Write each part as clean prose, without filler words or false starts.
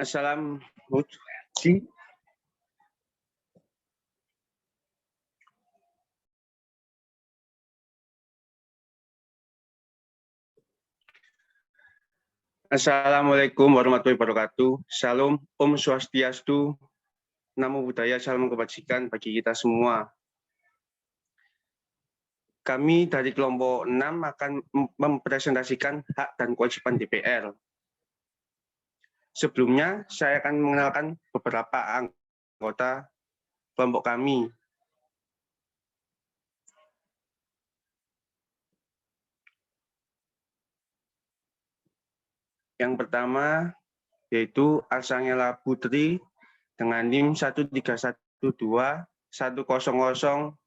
Assalamualaikum. Assalamualaikum warahmatullahi wabarakatuh. Salam, Om Swastiastu, Namo Buddhaya, salam kebajikan bagi kita semua. Kami dari kelompok 6 akan mempresentasikan hak dan kewajiban DPR. Sebelumnya, saya akan mengenalkan beberapa anggota kelompok kami. Yang pertama yaitu Arsangela Putri dengan NIM 1312 100 133.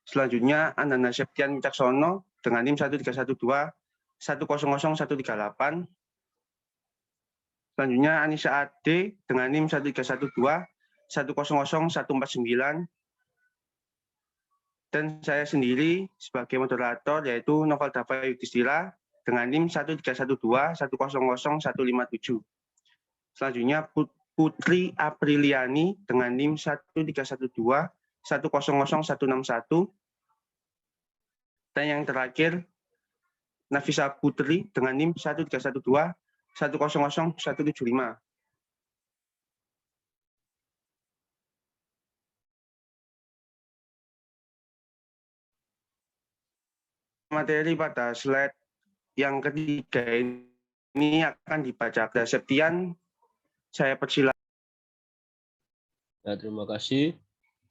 Selanjutnya Andana Septian Wicaksono dengan NIM 1312 100 138. Selanjutnya Anissa Ade dengan NIM 1312 100 149. Dan saya sendiri sebagai moderator yaitu Noval Dava Yudhistira dengan NIM 1312 100 157. Selanjutnya Putri Apriliani dengan NIM 1312 100 161. Dan yang terakhir Nafisa Putri dengan NIM 1312 100 175. Materi pada slide yang ketiga ini akan dibacakan. Septian, saya persilakan. Ya, terima kasih.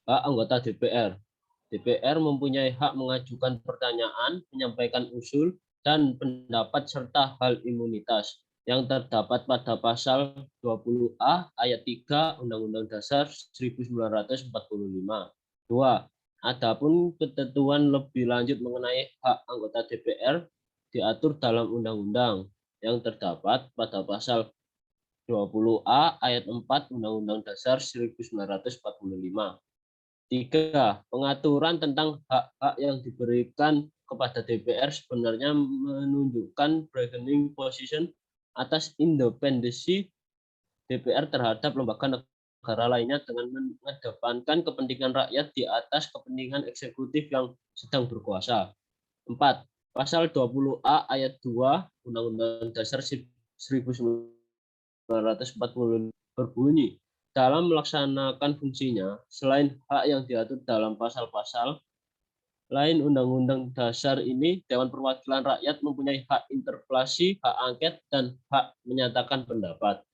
Hak anggota DPR. DPR mempunyai hak mengajukan pertanyaan, menyampaikan usul, dan pendapat serta hal imunitas yang terdapat pada pasal 20A ayat 3 Undang-Undang Dasar 1945. 2. Adapun ketentuan lebih lanjut mengenai hak anggota DPR diatur dalam undang-undang yang terdapat pada pasal 20A ayat 4 Undang-Undang Dasar 1945. 3. Pengaturan tentang hak-hak yang diberikan kepada DPR sebenarnya menunjukkan bargaining position atas independensi DPR terhadap lembaga negara lainnya dengan mengedepankan kepentingan rakyat di atas kepentingan eksekutif yang sedang berkuasa. 4. Pasal 20A ayat 2 Undang-Undang Dasar 1945 berbunyi, dalam melaksanakan fungsinya, selain hak yang diatur dalam pasal-pasal lain Undang-Undang Dasar ini, Dewan Perwakilan Rakyat mempunyai hak interpelasi, hak angket, dan hak menyatakan pendapat.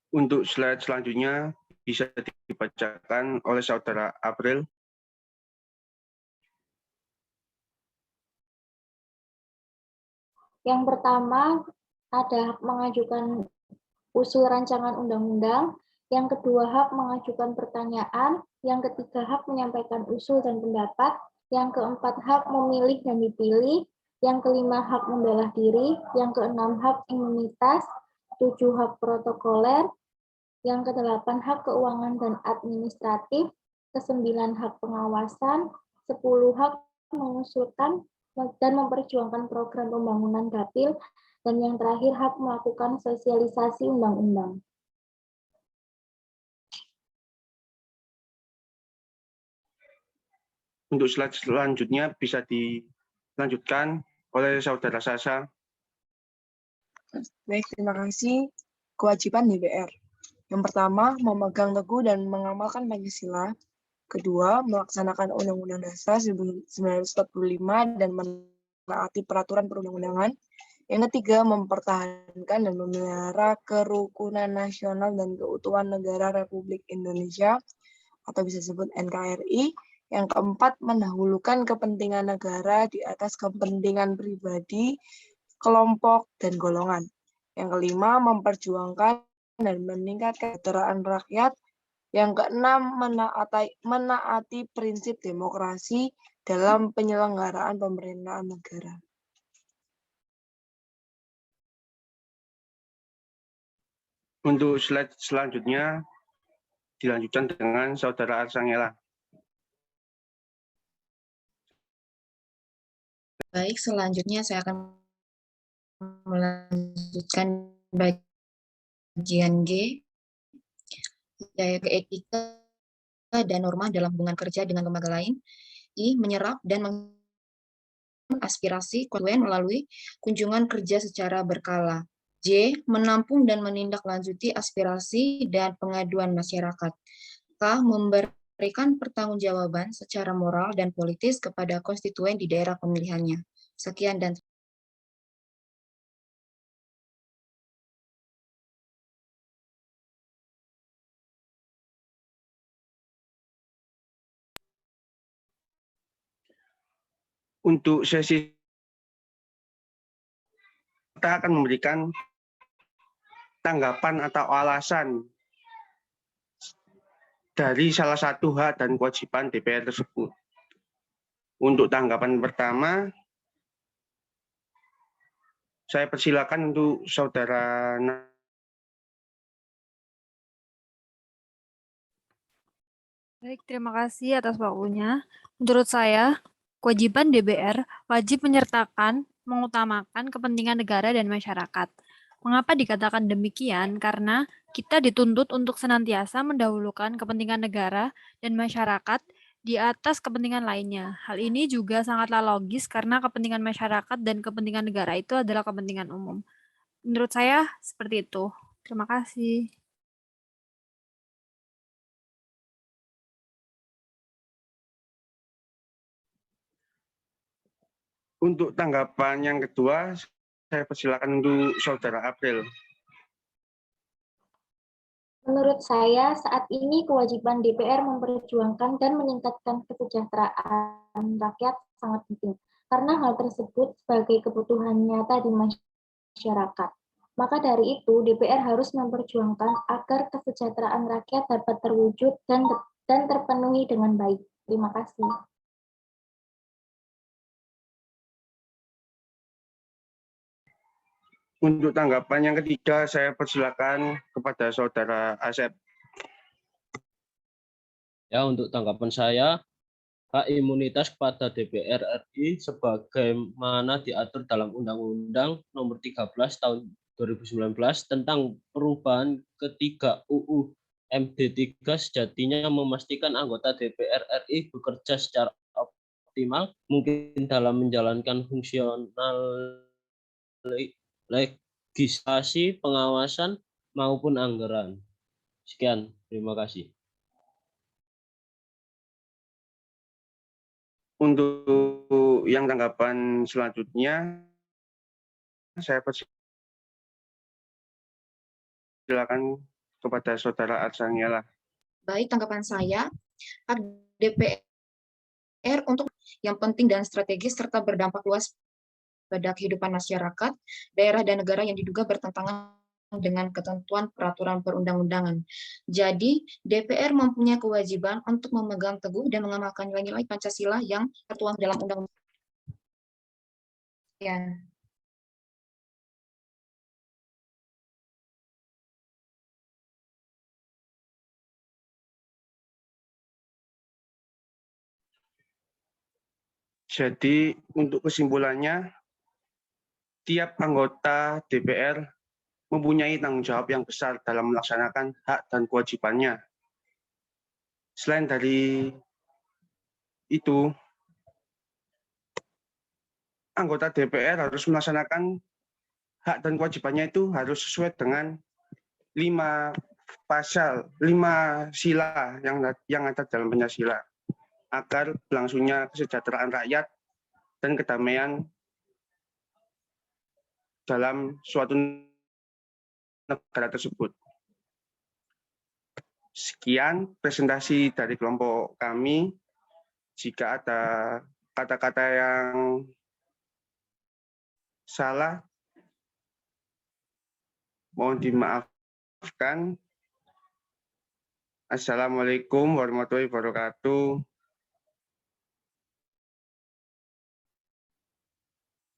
Untuk slide selanjutnya bisa dibacakan oleh Saudara April. Yang pertama ada hak mengajukan usul rancangan undang-undang, yang kedua hak mengajukan pertanyaan, yang ketiga hak menyampaikan usul dan pendapat, yang keempat hak memilih dan dipilih, yang kelima hak membela diri, yang keenam hak imunitas, 7 hak protokoler, yang kedelapan hak keuangan dan administratif, kesembilan hak pengawasan, 10 hak mengusulkan dan memperjuangkan program pembangunan dapil, dan yang terakhir hak melakukan sosialisasi undang-undang. Untuk slide selanjutnya bisa dilanjutkan oleh Saudara Sasa. Baik, terima kasih. Kewajiban DPR. Yang pertama, memegang teguh dan mengamalkan Pancasila. Kedua, melaksanakan Undang-Undang Dasar 1945 dan menaati peraturan perundang-undangan. Yang ketiga, mempertahankan dan memelihara kerukunan nasional dan keutuhan negara Republik Indonesia, atau bisa disebut NKRI. Yang keempat, mendahulukan kepentingan negara di atas kepentingan pribadi, kelompok, dan golongan. Yang kelima, memperjuangkan dan meningkatkan kesejahteraan rakyat. Yang keenam, menaati prinsip demokrasi dalam penyelenggaraan pemerintahan negara. Untuk slide selanjutnya dilanjutkan dengan Saudara Arsangela. Baik, selanjutnya saya akan melanjutkan bagian G, yaitu etika dan norma dalam hubungan kerja dengan lembaga lain. I, menyerap dan aspirasi konstituen melalui kunjungan kerja secara berkala. J, menampung dan menindaklanjuti aspirasi dan pengaduan masyarakat. K, memberikan pertanggungjawaban secara moral dan politis kepada konstituen di daerah pemilihannya. Sekian dan Untuk sesi kita akan memberikan tanggapan atau alasan dari salah satu hak dan kewajiban DPR tersebut. Untuk tanggapan pertama, saya persilakan untuk Saudara. Baik, terima kasih atas waktunya. Menurut saya, kewajiban DPR wajib menyertakan, mengutamakan kepentingan negara dan masyarakat. Mengapa dikatakan demikian? Karena kita dituntut untuk senantiasa mendahulukan kepentingan negara dan masyarakat di atas kepentingan lainnya. Hal ini juga sangatlah logis karena kepentingan masyarakat dan kepentingan negara itu adalah kepentingan umum. Menurut saya, seperti itu. Terima kasih. Untuk tanggapan yang kedua, saya persilakan untuk Saudara April. Menurut saya, saat ini kewajiban DPR memperjuangkan dan meningkatkan kesejahteraan rakyat sangat penting, karena hal tersebut sebagai kebutuhan nyata di masyarakat. Maka dari itu, DPR harus memperjuangkan agar kesejahteraan rakyat dapat terwujud dan terpenuhi dengan baik. Terima kasih. Untuk tanggapan yang ketiga, saya persilakan kepada Saudara Asep. Ya, untuk tanggapan saya, hak imunitas kepada DPR RI sebagaimana diatur dalam Undang-Undang Nomor 13 Tahun 2019 tentang perubahan ketiga UU MD3 sejatinya memastikan anggota DPR RI bekerja secara optimal mungkin dalam menjalankan fungsional legislasi, pengawasan, maupun anggaran. Sekian, terima kasih. Untuk yang tanggapan selanjutnya, saya persilakan kepada Saudara Arsaniela. baik, tanggapan saya, hak DPR untuk yang penting dan strategis serta berdampak luas pada kehidupan masyarakat, daerah dan negara yang diduga bertentangan dengan ketentuan peraturan perundang-undangan. Jadi, DPR mempunyai kewajiban untuk memegang teguh dan mengamalkan nilai-nilai Pancasila yang tertuang dalam undang-undang. Ya. Jadi untuk kesimpulannya, tiap anggota DPR mempunyai tanggung jawab yang besar dalam melaksanakan hak dan kewajibannya. Selain dari itu, anggota DPR harus melaksanakan hak dan kewajibannya itu harus sesuai dengan 5 sila yang ada dalam Pancasila, agar berlangsungnya kesejahteraan rakyat dan kedamaian dalam suatu negara tersebut. Sekian presentasi dari kelompok kami. Jika ada kata-kata yang salah, mohon dimaafkan. Assalamualaikum warahmatullahi wabarakatuh.